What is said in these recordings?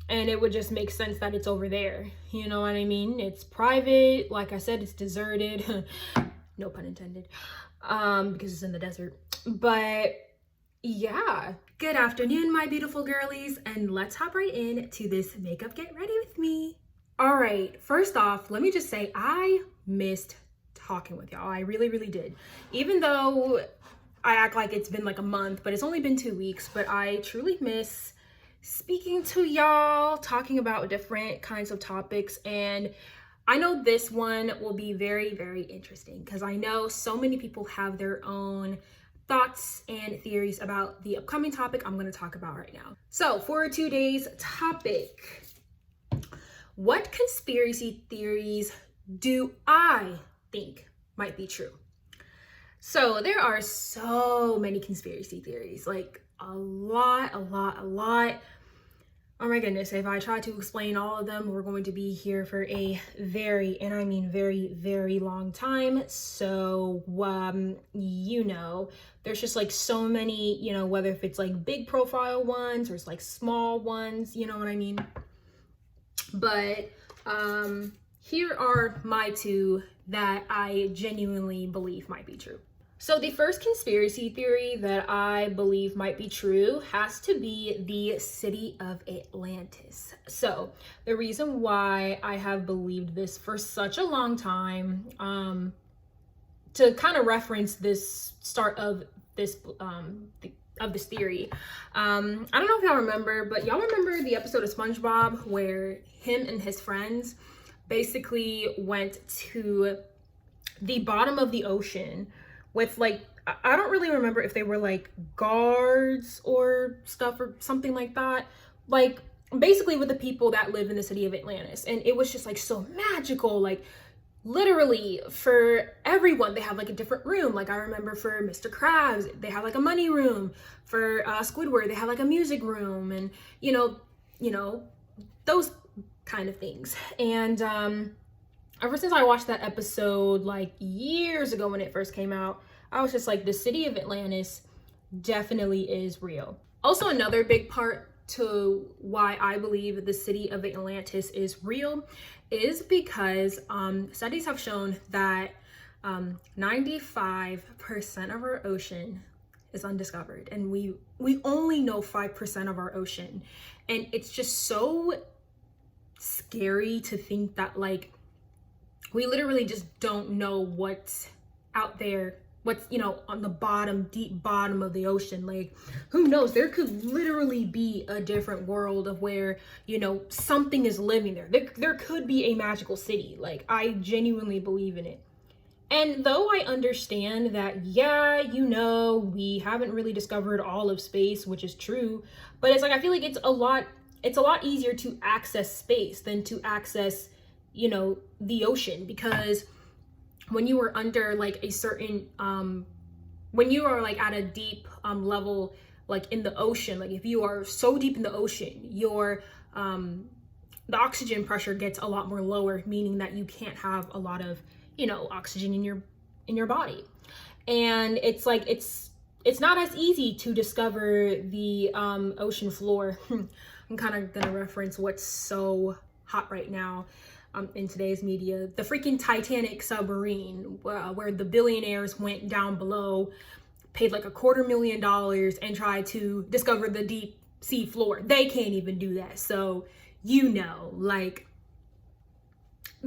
and it would just make sense that it's over there. You know what I mean? It's private. Like I said, it's deserted. No pun intended. Because it's in the desert. But yeah. Good afternoon, my beautiful girlies, and let's hop right in to this makeup get ready with me. All right, first off, let me just say I missed talking with y'all. I really, really did. Even though I act like it's been like a month, but it's only been 2 weeks, but I truly miss speaking to y'all, talking about different kinds of topics. And I know this one will be very, very interesting because I know so many people have their own thoughts and theories about the upcoming topic I'm going to talk about right now. So for today's topic, what conspiracy theories do I think might be true? So there are so many conspiracy theories, like a lot. Oh my goodness, if I try to explain all of them, we're going to be here for a very, and I mean very, very long time. So, you know, there's just like so many, you know, whether if it's like big profile ones or it's like small ones, you know what I mean? But here are my two that I genuinely believe might be true. So the first conspiracy theory that I believe might be true has to be the city of Atlantis. So the reason why I have believed this for such a long time, to kind of reference this start of this this theory, I don't know if y'all remember, but y'all remember the episode of SpongeBob where him and his friends basically went to the bottom of the ocean with like, I don't really remember if they were like guards or stuff or something like that, like basically with the people that live in the city of Atlantis. And it was just like so magical, like literally for everyone they have like a different room. Like I remember for Mr. Krabs they have like a money room, for Squidward they have like a music room, and you know those kind of things. And ever since I watched that episode like years ago when it first came out, I was just like, the city of Atlantis definitely is real. Also, another big part to why I believe the city of Atlantis is real is because studies have shown that 95% of our ocean is undiscovered, and we only know 5% of our ocean. And it's just so scary to think that like we literally just don't know what's out there, what's, you know, on the bottom, deep bottom of the ocean. Like, who knows? There could literally be a different world of where, you know, something is living there. There could be a magical city. Like, I genuinely believe in it. And though I understand that, yeah, you know, we haven't really discovered all of space, which is true, but it's like, I feel like it's a lot easier to access space than to access, you know, the ocean, because when you are under like a certain when you are like at a deep level, like in the ocean, like if you are so deep in the ocean, your the oxygen pressure gets a lot more lower, meaning that you can't have a lot of, you know, oxygen in your body. And it's like it's not as easy to discover the ocean floor. I'm kind of gonna reference what's so hot right now in today's media, the freaking Titanic submarine, where the billionaires went down below, paid like $250,000 and tried to discover the deep sea floor. They can't even do that. So, you know, like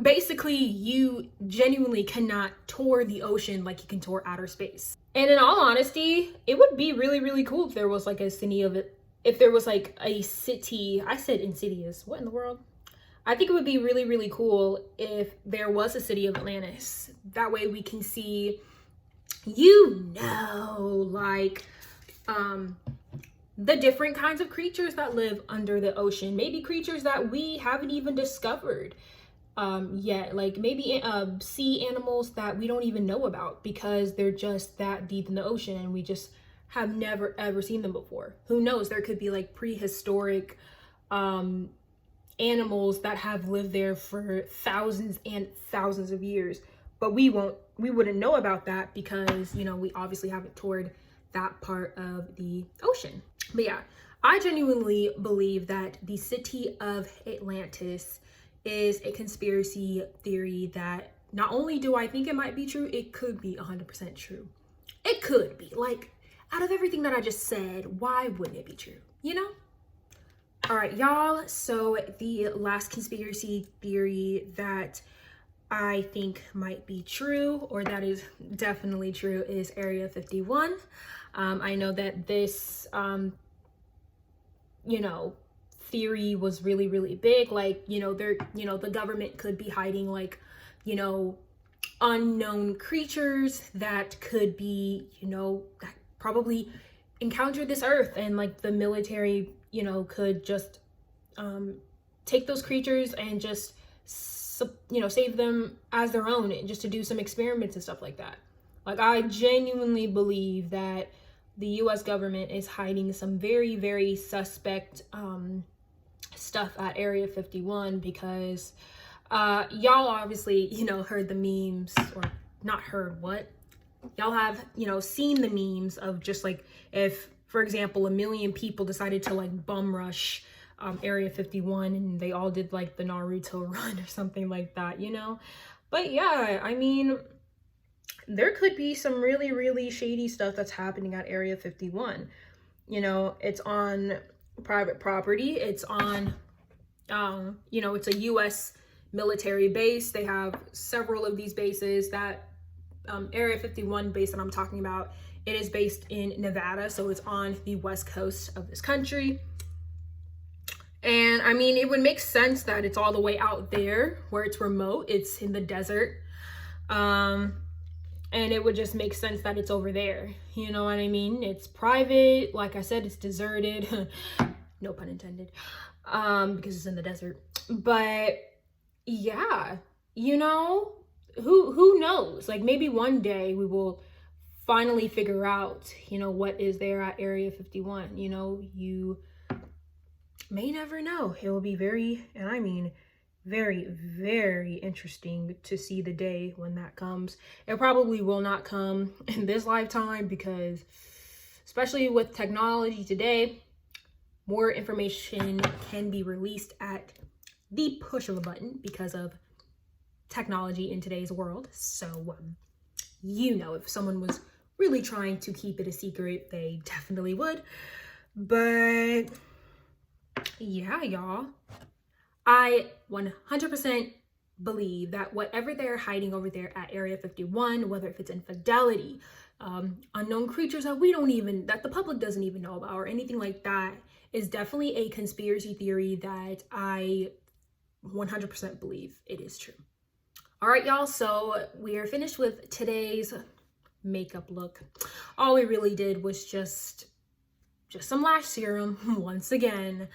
basically you genuinely cannot tour the ocean like you can tour outer space. And in all honesty, it would be really, really cool if there was like a city of it. If there was like a city, I said Insidious, what in the world? I think it would be really, really cool if there was a city of Atlantis. That way we can see, you know, like the different kinds of creatures that live under the ocean. Maybe creatures that we haven't even discovered yet. Like maybe sea animals that we don't even know about because they're just that deep in the ocean and we just have never ever seen them before. Who knows? There could be like prehistoric animals that have lived there for thousands and thousands of years, but we wouldn't know about that because, you know, we obviously haven't toured that part of the ocean. But yeah, I genuinely believe that the city of Atlantis is a conspiracy theory that not only do I think it might be true, it could be 100% true. It could be. Like, out of everything that I just said, why wouldn't it be true? You know? All right, y'all. So the last conspiracy theory that I think might be true, or that is definitely true, is Area 51. I know that this, theory was really, really big. Like, the government could be hiding, like, unknown creatures that could be, that probably encountered this earth, and like the military, could just take those creatures and just, save them as their own, and just to do some experiments and stuff like that. Like, I genuinely believe that the US government is hiding some very, very suspect stuff at Area 51, because y'all obviously, heard the memes, or not heard, what? Y'all have, seen the memes of just like, if, for example, 1 million people decided to like bum rush Area 51, and they all did like the Naruto run or something like that, But yeah, I mean, there could be some really, really shady stuff that's happening at Area 51. It's on private property. It's on, it's a US military base. They have several of these bases. That Area 51 base that I'm talking about, it is based in Nevada. So it's on the west coast of this country. And I mean, it would make sense that it's all the way out there where it's remote. It's in the desert. And it would just make sense that it's over there. You know what I mean? It's private. Like I said, it's deserted. No pun intended. Because it's in the desert. But yeah, who knows? Like, maybe one day we will finally figure out, what is there at Area 51. You may never know. It will be very, and I mean very, very interesting to see the day when that comes. It probably will not come in this lifetime, because especially with technology today, more information can be released at the push of a button because of technology in today's world. So, if someone was really trying to keep it a secret, they definitely would. But yeah, y'all, I 100% believe that whatever they're hiding over there at Area 51, whether if it's infidelity, unknown creatures that that the public doesn't even know about, or anything like that, is definitely a conspiracy theory that I 100% believe it is true. All right, y'all, so we are finished with today's makeup look. All we really did was just some lash serum once again.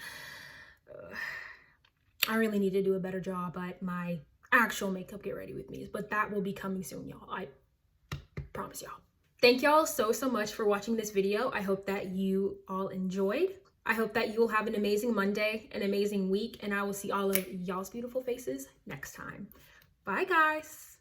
I really need to do a better job at my actual makeup get ready with me, but that will be coming soon, y'all. I promise y'all. Thank y'all so much for watching this video. I hope that you all enjoyed. I hope that you will have an amazing Monday, an amazing week, and I will see all of y'all's beautiful faces next time. Bye, guys.